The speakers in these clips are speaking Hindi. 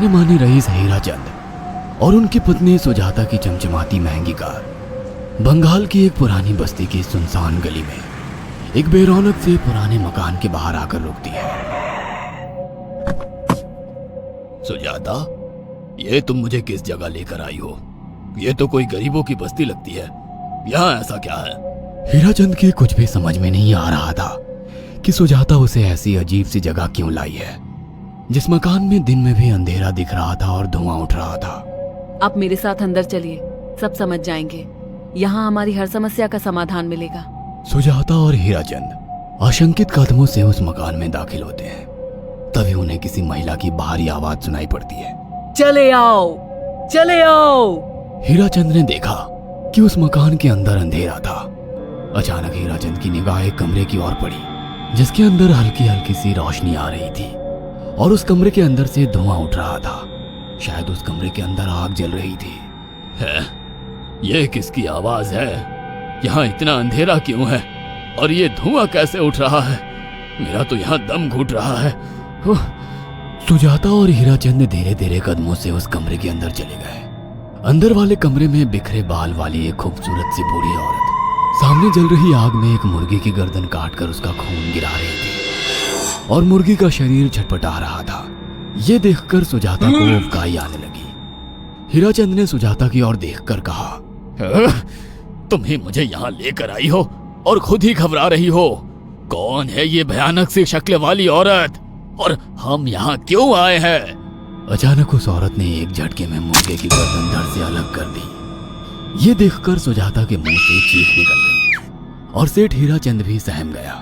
जाने माने रईस हीराचंद और उनकी पत्नी सुजाता की चमचमाती महंगी कार बंगाल की एक पुरानी बस्ती की सुनसान गली में एक बेरौनक से पुराने मकान के बाहर आकर रुकती है। सुजाता, ये तुम मुझे किस जगह लेकर आई हो? ये तो कोई गरीबों की बस्ती लगती है, यहाँ ऐसा क्या है? हीराचंद के कुछ भी समझ में नहीं आ रहा था कि सुजाता उसे ऐसी अजीब सी जगह क्यों लाई है, जिस मकान में दिन में भी अंधेरा दिख रहा था और धुआं उठ रहा था। आप मेरे साथ अंदर चलिए, सब समझ जाएंगे। यहाँ हमारी हर समस्या का समाधान मिलेगा। सुजाता और हीराचंद आशंकित कदमों से उस मकान में दाखिल होते हैं। तभी उन्हें किसी महिला की बाहरी आवाज सुनाई पड़ती है। चले आओ, चले आओ। हीराचंद ने देखा कि उस मकान के अंदर अंधेरा था। अचानक हीराचंद की निगाह एक कमरे की ओर पड़ी, जिसके अंदर हल्की हल्की सी रोशनी आ रही थी और उस कमरे के अंदर से धुआं उठ रहा था। शायद उस कमरे के अंदर आग जल रही थी। है? ये किसकी आवाज है? यहाँ इतना अंधेरा क्यों है और ये धुआं कैसे उठ रहा है? मेरा तो यहाँ दम घुट रहा है। सुजाता और हीराचंद धीरे धीरे कदमों से उस कमरे के अंदर चले गए। अंदर वाले कमरे में बिखरे बाल वाली एक खूबसूरत सी बूढ़ी औरत सामने जल रही आग में एक मुर्गी की गर्दन काटकर उसका खून गिरा रही थी और मुर्गी का शरीर छटपटा रहा था। ये देखकर सुजाता को उबकाई आने लगी। हीराचंद ने सुजाता की ओर देखकर कहा, तुम ही मुझे यहाँ लेकर आई हो और खुद ही घबरा रही हो। कौन है ये भयानक सी शक्ल वाली औरत और हम यहाँ क्यों आए हैं? अचानक उस औरत ने एक झटके में मुर्गे की गर्दन धड़ से अलग कर दी। ये देखकर सुजाता के मुंह से चीख निकल गई और सेठ हीराचंद भी सहम गया।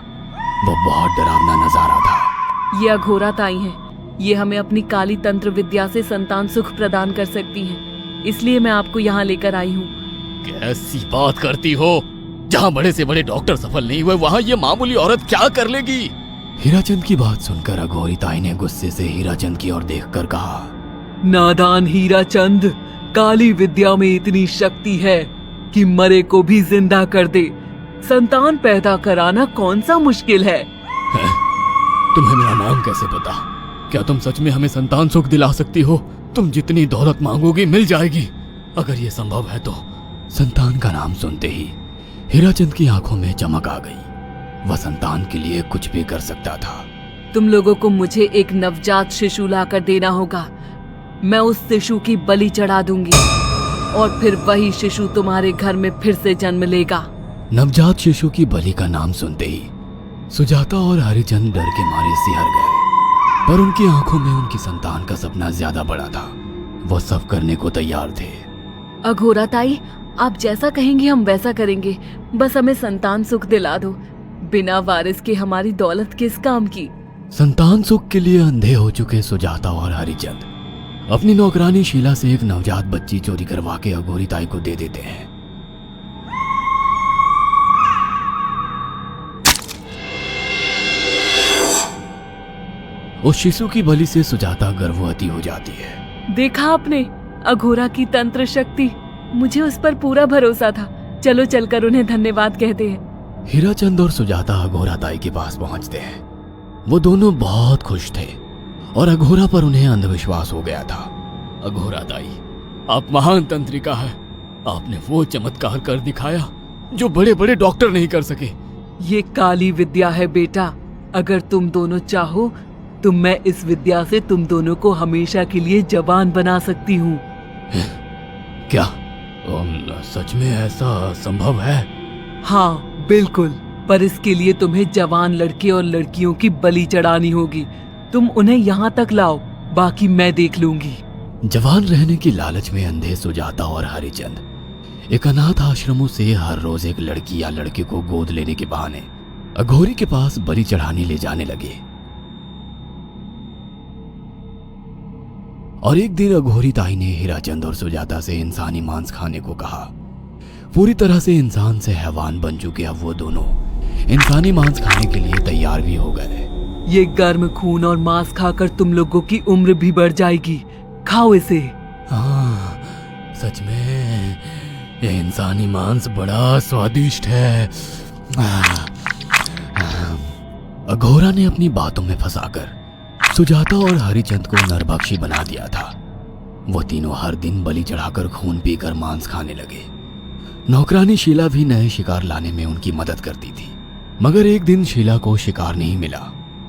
वो बहुत डरावना नजारा था। ये अघोरा ताई हैं। ये हमें अपनी काली तंत्र विद्या से संतान सुख प्रदान कर सकती हैं। इसलिए मैं आपको यहाँ लेकर आई हूँ। कैसी बात करती हो? जहाँ बड़े से बड़े डॉक्टर सफल नहीं हुए, वहाँ ये मामूली औरत क्या कर लेगी? हीराचंद की बात सुनकर अघोरी ताई ने गुस्से से हीराचंद की ओर देखकर कहा, नादान हीराचंद, काली विद्या में इतनी शक्ति है कि मरे को भी जिंदा कर दे। संतान पैदा कराना कौन सा मुश्किल है? तुम्हें मेरा नाम कैसे पता? क्या तुम सच में हमें संतान सुख दिला सकती हो? तुम जितनी दौलत मांगोगी मिल जाएगी, अगर ये संभव है तो। संतान का नाम सुनते ही हीराचंद की आंखों में चमक आ गई। वह संतान के लिए कुछ भी कर सकता था। तुम लोगों को मुझे एक नवजात शिशु लाकर देना होगा। मैं उस शिशु की बलि चढ़ा दूंगी और फिर वही शिशु तुम्हारे घर में फिर से जन्म लेगा। नवजात शिशु की बलि का नाम सुनते ही सुजाता और हरिचंद डर के मारे सिहर गए, पर उनकी आंखों में उनकी संतान का सपना ज्यादा बड़ा था। वो सब करने को तैयार थे। अघोरा ताई, आप जैसा कहेंगे हम वैसा करेंगे। बस हमें संतान सुख दिला दो। बिना वारिस के हमारी दौलत किस काम की? संतान सुख के लिए अंधे हो चुके सुजाता और हरिचंद अपनी नौकरानी शीला से एक नवजात बच्ची चोरी करवा के अघोरी ताई को दे देते हैं। उस शिशु की बलि से सुजाता गर्भवती हो जाती है। देखा आपने अघोरा की तंत्र शक्ति? मुझे उस पर पूरा भरोसा था। चलो चलकर उन्हें धन्यवाद कहते हैं। हीराचंद और सुजाता अघोरा ताई के पास पहुंचते हैं। वो दोनों बहुत खुश थे और अघोरा पर उन्हें अंधविश्वास हो गया था। अघोरा ताई, आप महान तंत्रिका है। आपने वो चमत्कार कर दिखाया जो बड़े बड़े डॉक्टर नहीं कर सके। ये काली विद्या है बेटा। अगर तुम दोनों चाहो तो मैं इस विद्या से तुम दोनों को हमेशा के लिए जवान बना सकती हूँ। क्या सच में ऐसा संभव है? हाँ बिल्कुल, पर इसके लिए तुम्हें जवान लड़के और लड़कियों की बलि चढ़ानी होगी। तुम उन्हें यहाँ तक लाओ, बाकी मैं देख लूंगी। जवान रहने की लालच में अंधे सुजाता और हरिचंद एक अनाथ आश्रमों से हर रोज एक लड़की या लड़के को गोद लेने के बहाने अघोरी के पास बलि चढ़ाने ले जाने लगे। और एक दिन अघोरी ताई ने हीराचंद और सुजाता से इंसानी मांस खाने को कहा। पूरी तरह से इंसान से हैवान बन चुके अब वो दोनों इंसानी मांस खाने के लिए तैयार भी हो गए। ये गर्म खून और मांस खाकर तुम लोगों की उम्र भी बढ़ जाएगी। खाओ इसे। हाँ, सच में ये इंसानी मांस बड़ा स्वादिष्ट है। अघोरा ने अपनी बातों में फंसाकर सुजाता और हरिचंद को नरभक्षी बना दिया था। वो तीनों हर दिन बलि चढ़ाकर खून पीकर मांस खाने लगे। नौकरानी शीला भी नए शिकार लाने में उनकी मदद करती थी, मगर एक दिन शीला को शिकार नहीं मिला।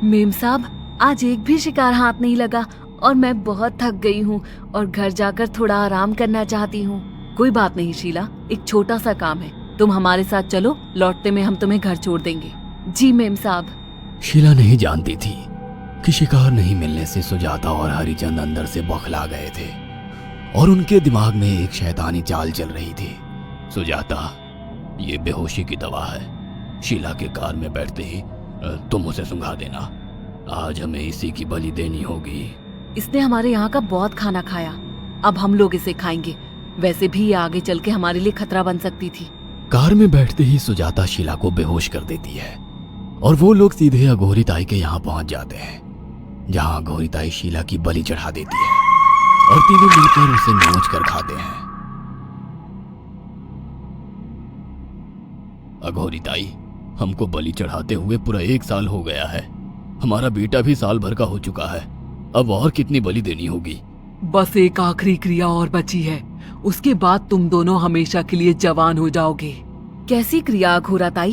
मेम साहब, आज एक भी शिकार हाथ नहीं लगा और मैं बहुत थक गई हूँ और घर जाकर थोड़ा आराम करना चाहती हूँ। कोई बात नहीं शीला, एक छोटा सा काम है, तुम हमारे साथ चलो, लौटते में हम तुम्हें घर छोड़ देंगे। जी मेम साहब। शीला नहीं जानती थी कि शिकार नहीं मिलने से सुजाता और हरिचंद अंदर से बौखला गए थे और उनके दिमाग में एक शैतानी चाल चल रही थी। सुजाता, ये बेहोशी की दवा है। शीला के कार में बैठते ही तुम उसे सुंघा देना। आज हमें इसी की बलि देनी होगी। इसने हमारे यहाँ का बहुत खाना खाया, अब हम लोग इसे खाएंगे। वैसे भी ये आगे चल के हमारे लिए खतरा बन सकती थी। कार में बैठते ही सुजाता शीला को बेहोश कर देती है और वो लोग सीधे अघोरी ताई के यहाँ पहुंच जाते हैं, जहाँ अघोरी ताई शीला की बलि चढ़ा देती है और तीनों मिलकर उसे नोच कर खाते हैं। अघोरी ताई, हमको बलि चढ़ाते हुए पूरा 1 साल हो गया है। हमारा बेटा भी साल भर का हो चुका है। अब और कितनी बलि देनी होगी? बस एक आखिरी क्रिया और बची है, उसके बाद तुम दोनों हमेशा के लिए जवान हो जाओगे। कैसी क्रिया अघोरा ताई?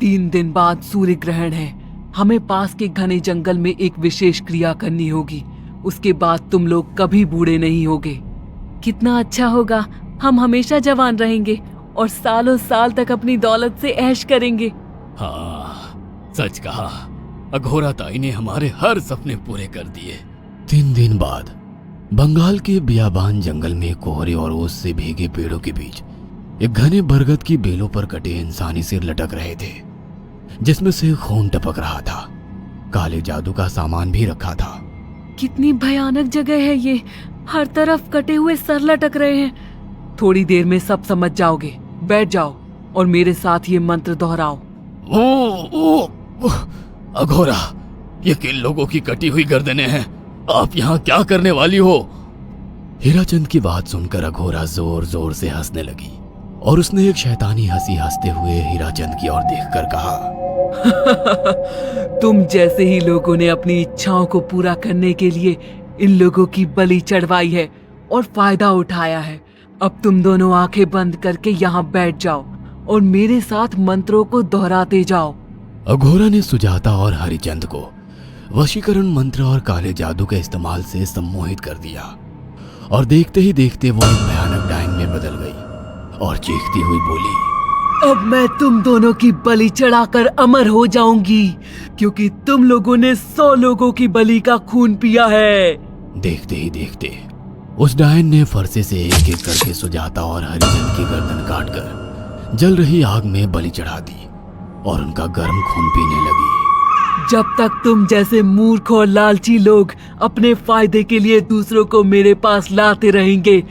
3 दिन बाद सूर्य ग्रहण है, हमें पास के घने जंगल में एक विशेष क्रिया करनी होगी। उसके बाद तुम लोग कभी बूढ़े नहीं होगे। कितना अच्छा होगा, हम हमेशा जवान रहेंगे और सालों साल तक अपनी दौलत से ऐश करेंगे। हाँ, सच कहा। अघोरा ताई ने हमारे हर सपने पूरे कर दिए। 3 दिन बाद बंगाल के बियाबान जंगल में कोहरे और ओस से भीगे पेड़ों के बीच एक घने बरगद की बेलों पर कटे इंसानी सिर लटक रहे थे, जिसमें से खून टपक रहा था। काले जादू का सामान भी रखा था। कितनी भयानक जगह है ये, हर तरफ कटे हुए सर लटक रहे हैं। थोड़ी देर में सब समझ जाओगे। बैठ जाओ और मेरे साथ ये मंत्र दोहराओ। अघोरा, ये किन लोगों की कटी हुई गर्दनें हैं? आप यहाँ क्या करने वाली हो? हीराचंद की बात सुनकर अघोरा जोर जोर से हंसने लगी और उसने एक शैतानी हंसी हंसते हुए हीराचंद की ओर देखकर कहा, तुम जैसे ही लोगों ने अपनी इच्छाओं को पूरा करने के लिए इन लोगों की बलि चढ़वाई है और फायदा उठाया है। अब तुम दोनों आंखें बंद करके यहाँ बैठ जाओ और मेरे साथ मंत्रों को दोहराते जाओ। अघोरा ने सुजाता और हरिचंद को वशीकरण मंत्र और काले जादू के इस्तेमाल से सम्मोहित कर दिया और देखते ही देखते वो एक भयानक डायन में बदल गई और चीखती हुई बोली, अब मैं तुम दोनों की बलि चढ़ाकर अमर हो जाऊंगी, क्योंकि तुम लोगों ने 100 लोगों की बलि का खून पिया है। देखते ही देखते उस डायन ने फरसे से एक एक करके सुजाता और हरिचंद की गर्दन काटकर जल रही आग में बलि चढ़ा दी और उनका गर्म खून पीने लगी। जब तक तुम जैसे मूर्ख और लालची लोग अपने फायदे के लिए दूसरों को मेरे पास लाते रहेंगे,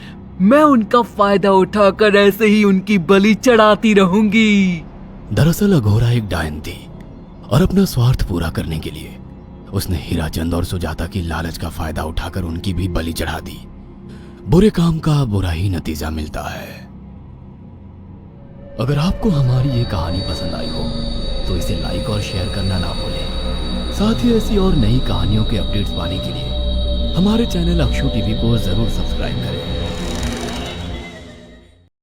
मैं उनका फायदा उठाकर ऐसे ही उनकी बलि चढ़ाती रहूंगी। दरअसल अघोरा एक डायन थी और अपना स्वार्थ पूरा करने के लिए उसने हीराचंद और सुजाता की लालच का फायदा उठाकर उनकी भी बलि चढ़ा दी। बुरे काम का बुरा ही नतीजा मिलता है। अगर आपको हमारी ये कहानी पसंद आई हो तो इसे लाइक और शेयर करना ना भूलें। साथ ही ऐसी और नई कहानियों के अपडेट्स पाने के लिए हमारे चैनल अक्षु टीवी को जरूर सब्सक्राइब करें।